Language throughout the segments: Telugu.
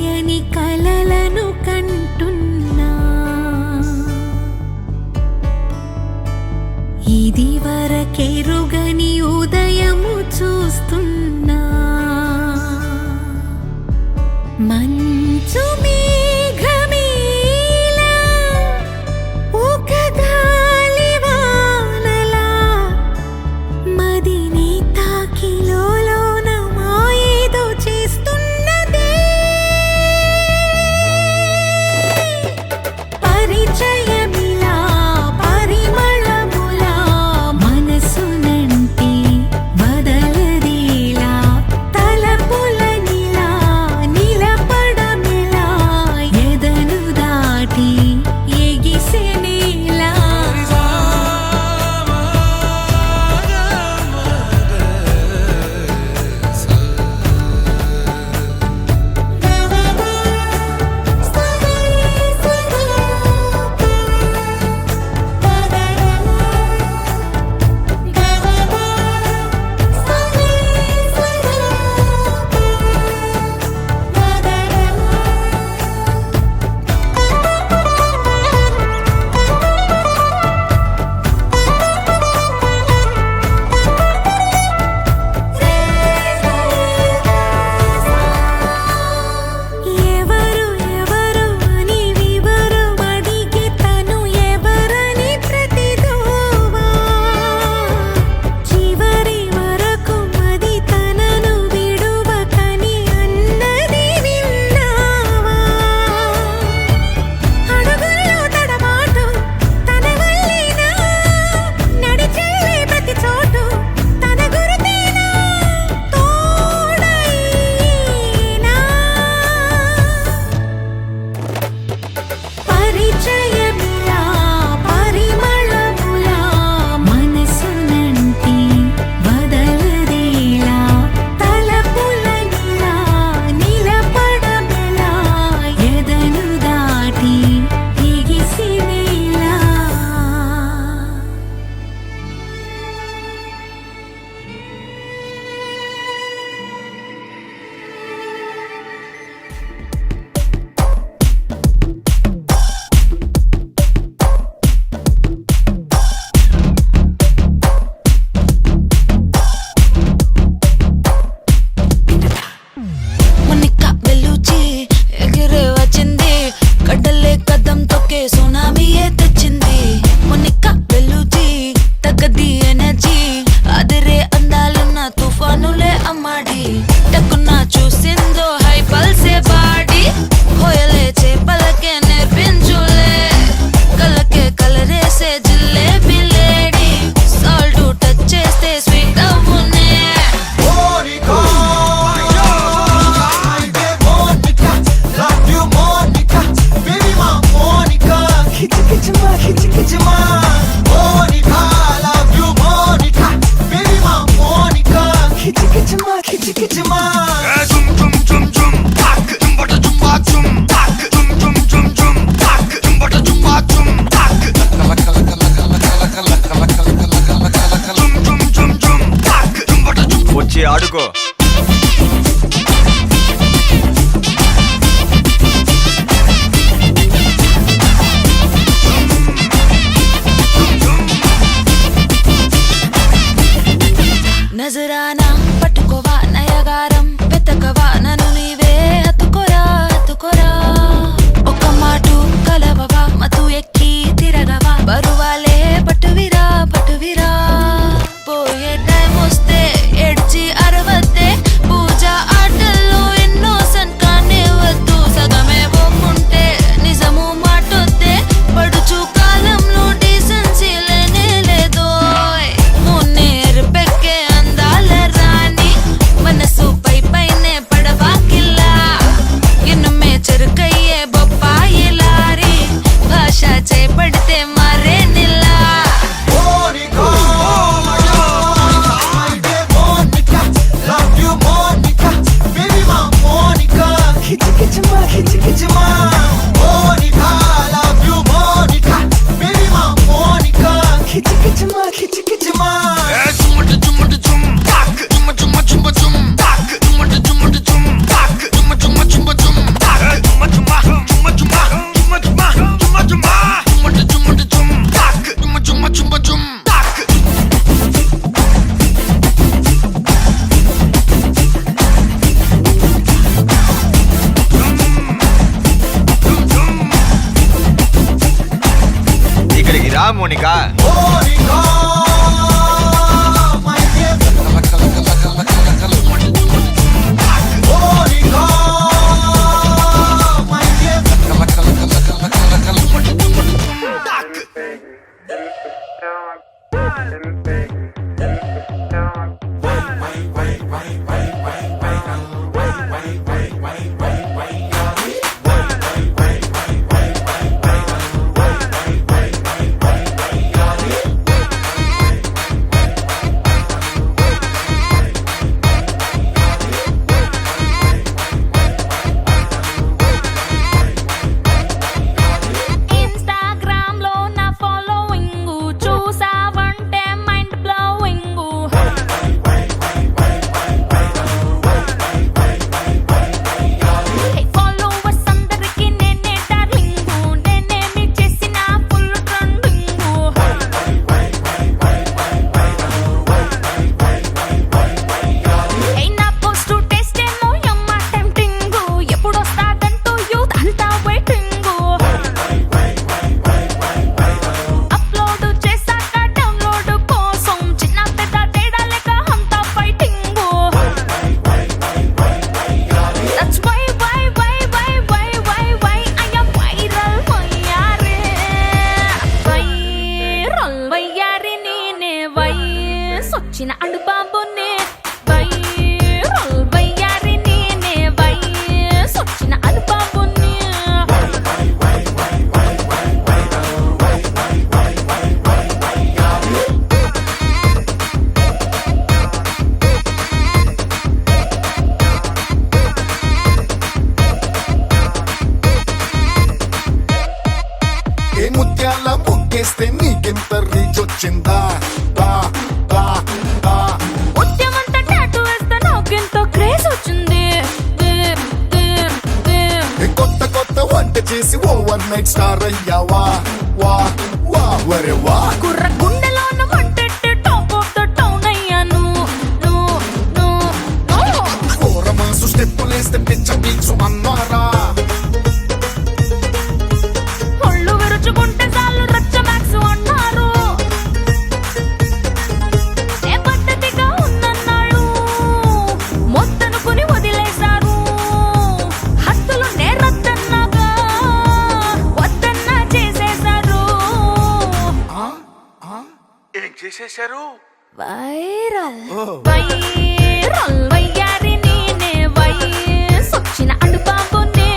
తీయని కలలను కంటున్నా ఇది వరకెరుగని ఉదయము చూస్తున్నా మంచు మేఘమేలా ఒక గాలివానలా మదిని తాకిలోన మాయేదో చేస్తున్నదే పరిచయమిలా పరిమళములా మనసునంటి బదలదేలా తలపులనిలా నిలపడమిలా ఎదను దాటి ఎగిసెనేలా ఎవరు ఎవరు అని వివరమడిగే తను ఎవరని ప్రతిదోవా చివరి వరకు మది తనను విడువకని అన్నది విన్నావా అడుగుల్లో తడబాటు తన వల్లేనా నడిచేలే ప్రతి చోటు తన గురుతేనా తోడైనా పరిచయమిలా పరిమళములా మనసునంటి బదలదేలా తలపులనిలా నిలపడమిలా ఎదను దాటి ఎగిసినేలా మునిక వెలుచి ఎగిరే వచ్చింది కడ్డలే కదం తొక్కే సునామీయే తెచ్చింది మునిక వెలుచి తగ్గది ఎనర్జీ అదిరే అందాలున్న తుఫానులే అమ్మాడి టక్కున చూసిందో హై పల్సే బాడి హోయలే చేపలకే నేర్పించులే కలకే కలరేసే జిలేబీ లేడి సాల్ట్ టచ్ చేస్తే స్వీట్ అవునే Monica, Monica, love you Monica, baby my Monica, kitty kitty ma, Monica, love you Monica, baby my Monica, kitty kitty ma. Zum zum zum zum, tak, zum bata zum ba zum, tak, zum zum zum zum, tak, zum bata zum ba zum, tak. Zum zum zum zum, tak, zum bata zum. వచ్చి ఆడుకో నజరానా పట్టుకోవా నయగారం వెతకవా నన్ను నీవే హత్తుకోరా హత్తుకోరా ఒక మాటు కలవవా మతు ఎక్కి తిరగవా బరువాలే పట్టువిరా పట్టువిరా పోయే టైం వస్తే ఎడ్చి అరవద్దే పూజ ఆటల్లో ఎన్నో సన్కానే వద్దు సగమే పోకుంటే నిజము మాటొద్దే పడుచు కాలంలో డీసెన్సీ లేనే లేదోయ్ మున్నేరు పెక్కే అందాల రాణి మనసు పై పైనే పడవా కిల్లా ఇన్నుమే చెరుకయ్యే బొప్పాయి లారీ భాష చేపడితే మారే నిల్లా Monica, Monica, love you Monica, baby my Monica, kitty kitty ma, Monica, love you Monica, baby my Monica, kitty kitty ma. Jumma jumma jum, tak, jumma jumma jumba jum, tak, jumma jumma jum, tak, jumma jumma jumba jum, tak. Monica Monica, my dear. Monica, my dear. Instagram లో నా ఫాలోయింగ్ చూసావంటే మైండ్ బ్లోయింగ్ ఫాలోవర్స్ అందరికి నేనే డార్లింగ్ నేనేమి చేసిన ఫుల్ ట్రెండింగ్ నా పోస్ట్ టేస్ట్ ఏమో యమ్మ టెంప్టింగ్ ఎప్పుడొస్తాదంటూ యూత్ అంతా వెయిటింగ్ అప్లోడ్ చేశాక డౌన్లోడ్ కోసం చిన్న పెద్ద తేడా లేక అంతా fighting That's why I am viral వయ్యారే వైరల్ వయ్యారి నేనే వయసొచ్చిన అడుబాబునే వైరల్ వయ్యారి నేనే వయసొచ్చిన అడుబాబునే ఏ ముత్యాల ముగ్గేస్తే నీకెంత రీచ్ వచ్చిందా దా దా దా ఉద్యమంతా టాటూ వేస్తే నాకెంతో క్రేజ్ వచ్చింది ఏ కొత్త కొత్త వంట చేసి ఓవర్ నైట్ స్టార్ అయ్యావా వా వా వరే వా కుర్ర గుండెలోన వంటెట్టి టాప్ ఆఫ్ ద టౌన్ అయ్యాను కోరమాసు స్టెప్పులేస్తే పిచ్చ పీచు అన్నారా ఒళ్ళు విరుచుకుంటే చాలు రచ్చ మ్యాక్స్ అన్నారు ఏ పద్ధతిగా ఉన్నన్నాళ్ళు మొత్తనుకుని వదిలేశారు హద్దులు నేరద్దన్నాగా వద్దన్నా చేసేశారు ఏం చేసేశారు? వైరల్ వయ్యారి నేనే వయసొచ్చిన అడుబాబునే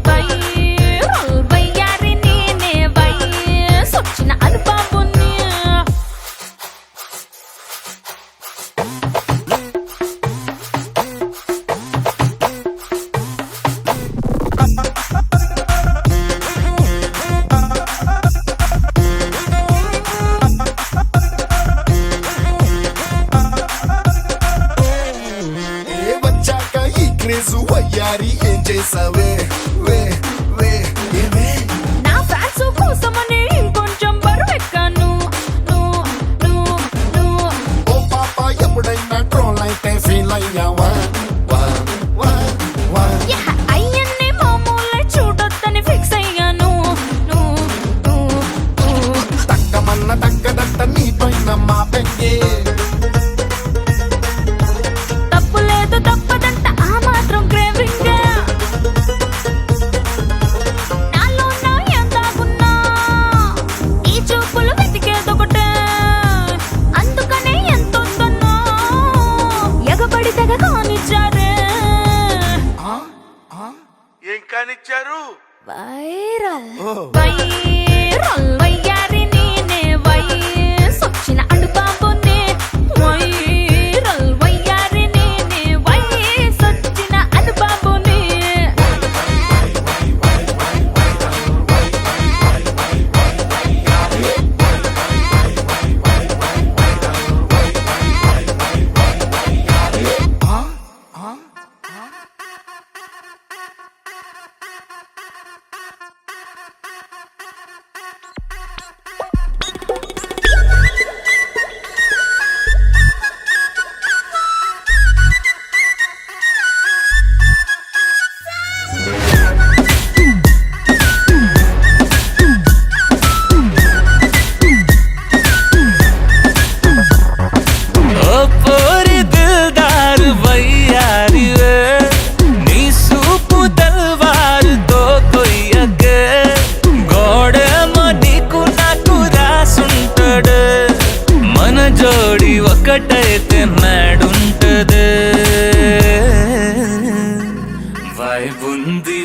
వైరల్ వయ్యారి నేనే వయసొచ్చిన అడుబాబునే ఏ వచ్చాక ఈ క్రేజు వయ్యారి ఏం చేసావే వే వే ఏవే నా ఫ్యాన్స్ కోసమని ఇంకొంచెం బరువెక్కాను ఓ పాప ఎప్పుడైనా ట్రోల్ అయితే ఫీల్ అయ్యావా వా వా వా అయ్యన్ని మామూలే చూడొద్దని ఫిక్స్ అయ్యాను తక్కమన్న తక్కదట్ట నీ పైన మా పెంగే తప్పు లేదు తప్పదంట ఆ మాత్రం క్రేవింగ్ నాలో నా ఎందాగున్నా ఈ చూపులు వెతికేదొకటే అందుకనే ఎంతొద్దన్నా ఎగబడి తెగ కానిచ్చారే ఏం కానిచ్చారు? వైరల్ వయ్యారి నేనే వయసొచ్చిన అడుబాబునే వైరల్ వయ్యారి నేనే వయసొచ్చిన అడుబాబునే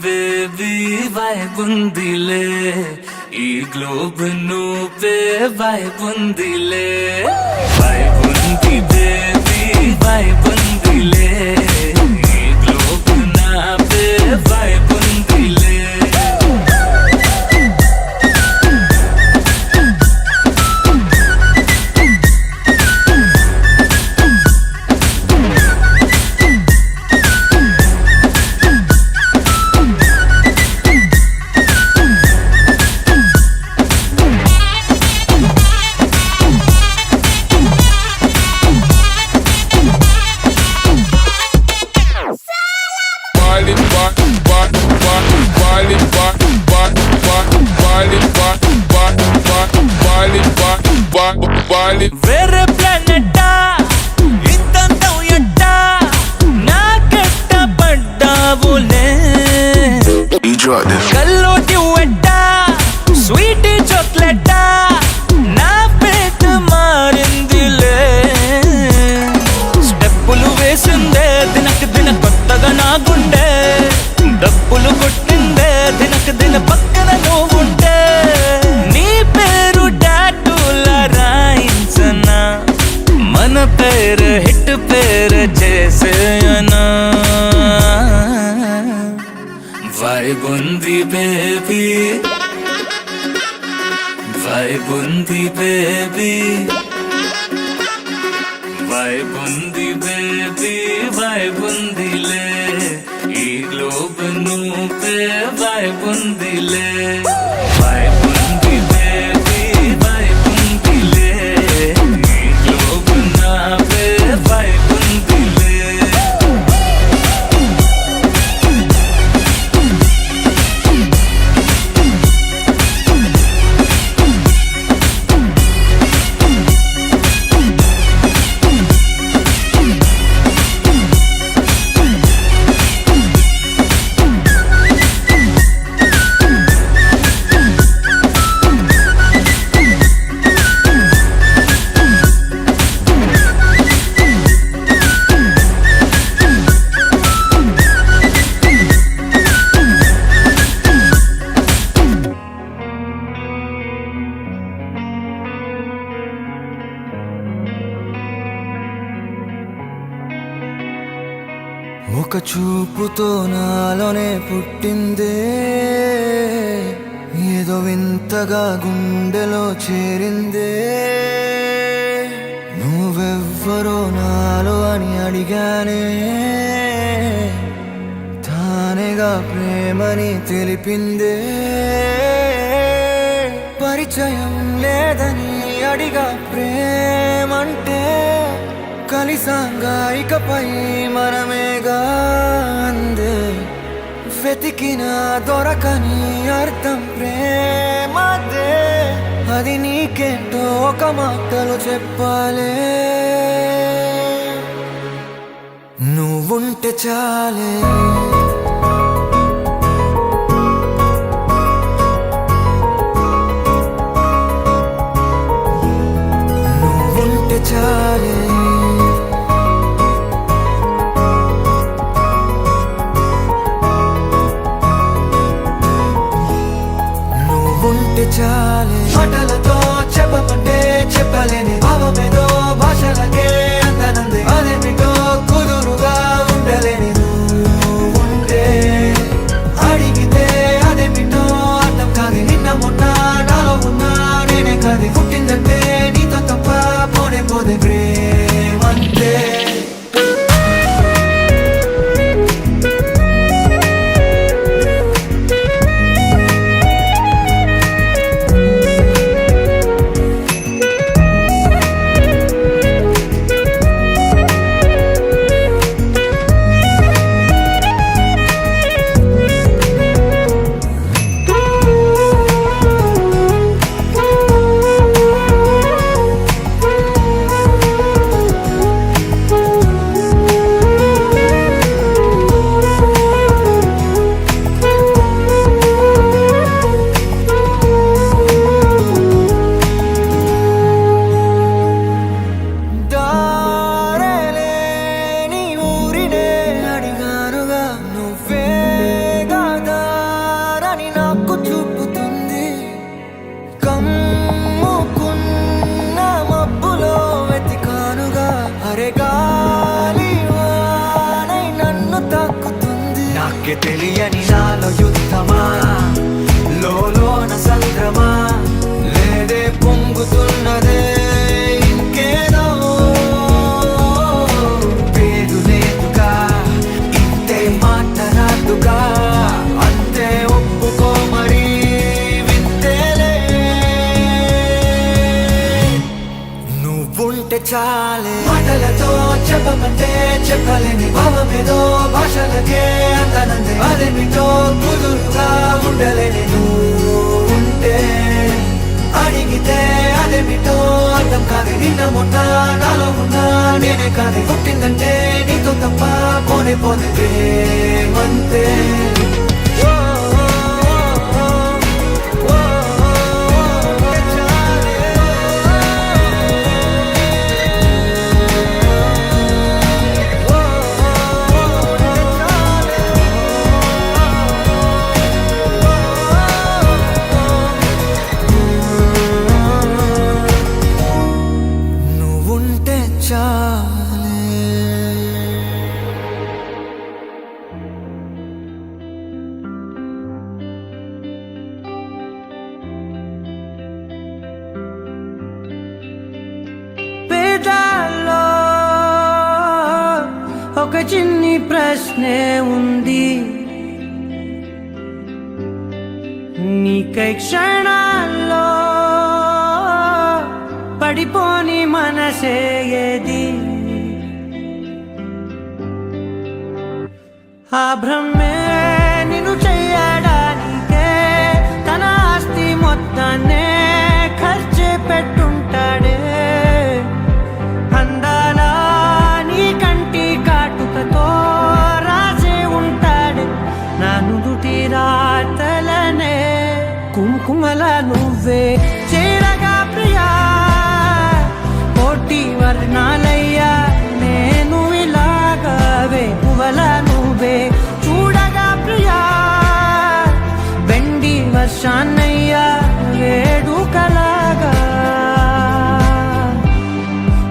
బేబీ వైబుందిలే ఈ గ్లోబ్ నువ్వే వైబుందిలే వైబుంది బేబీ వైబుందిలే ఈ గ్లోబ్ నావే వైబుందిలే వేరే ప్లానెట్టా ఇంతంతం ఎట్టా నాకెట్ట పడ్డావులే కల్లోటి వెట్టా స్వీట్ చాక్లెట్టా నా పేట మారిందిలే స్టెప్పులు వేసిందే దినకు దిన కొత్తగా నా గుండె డప్పులు కొట్టిందే దినకు దిన పక్కన నువ్వుంటే నీ పేరు టాటూల రాయించనా మన పేరు హిట్ పేరు చేసేయనా వైబుంది బేబీ వైబుంది బేబీ వైబుంది బేబీ వైబుందిలే ఈ గ్లోబ్ నువ్వే వైబుందిలే వైబుంది బేబీ వైబుందిలే ఈ గ్లోబ్ నావే వైబుందిలే ఒక చూపుతో నాలోనే పుట్టిందే ఏదో వింతగా గుండెలో చేరిందే నువ్వెవ్వరో నాలో అని అడిగానే తానేగా ప్రేమని తెలిపిందే పరిచయం లేదని అడిగా ప్రేమంటే కలిసాంగా ఇకపై మనమేగా అందే వెతికినా దొరకని అర్థం ప్రేమదే అది నీకేంటో ఒక మాటలో చెప్పాలే నువ్వుంటే చాలే నువ్వుంటే చాలే ఉంటే చాలే మాటలతో చెప్పమంటే చెప్పలేని భావమేదో భాషలకే అందనంది అదేమిటో కుదురుగా ఉండలేని నువ్వుంటే అడిగితే అదేమిటో అర్థం కాదు నిన్న మొన్న నాలో ఉన్నా నేనే కాదు పుట్టిందంటే నీతో తప్ప పోనే పోదే ప్రేమంతే నీకే తెలియని నాలో యుద్ధమా లోన సంద్రమా లేదే పొంగుతున్నదే ఇంకేదో పేరు లేదుగా ఇంతే మాట రాదుగా అంతే ఒప్పుకో మరి వింతేలే నువ్వుంటే చాలే మాటలతో చెప్పమంటే చెప్పలేని భావమేదో భాషలకే అందనందే అదేమిటో కుదురుగా ఉండలేని నువ్వు ఉంటే అడిగితే అదేమిటో అర్థం కాదు నిన్న మొన్న నాలో ఉన్నా నేనే కాదు పుట్టిందంటే నీతో తప్ప పోనే పోతే మంతే నువ్వుంటే చాలే పేదాల్లో ఒక చిన్ని ప్రశ్నే ఉంది నీకై క్షణాల్లో పడిపోని మనసే ఏది ఆ భ్రమే నిన్ను చెయ్యడానికే తన ఆస్తి మొత్తాన్నే ఖర్చు పెట్టుంటాడే అందాల నీ కంటి కాటుకతో రాజే ఉంటాడే నా నుదుటి రాతలనే కుంకుమల నువ్వే చేరగా ప్రియా కోటి వర్ణాలయ్యా నేను ఇలాగవే పువ్వల నువ్వే చూడగా ప్రియా బెండి వర్షాన్నయ్యా వేడుకలాగా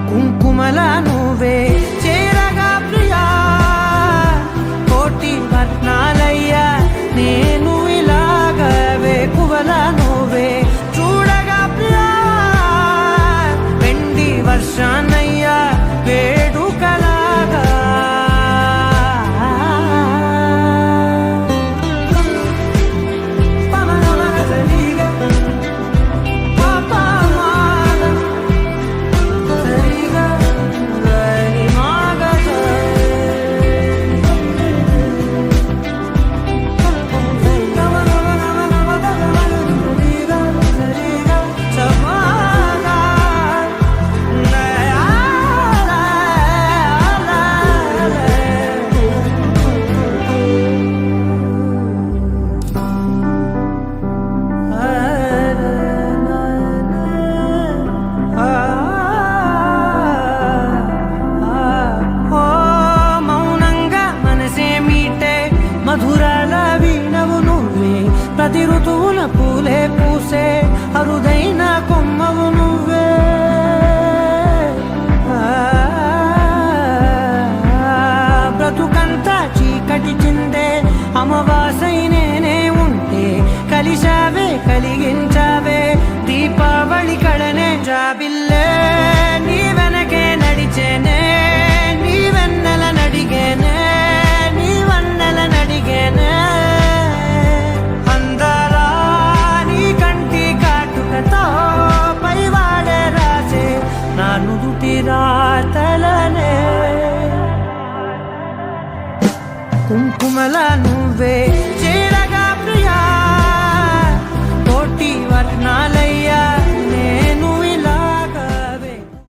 కుంకుమల నువ్వే చేరగా ప్రియా కోటి వర్ణాలయ్యా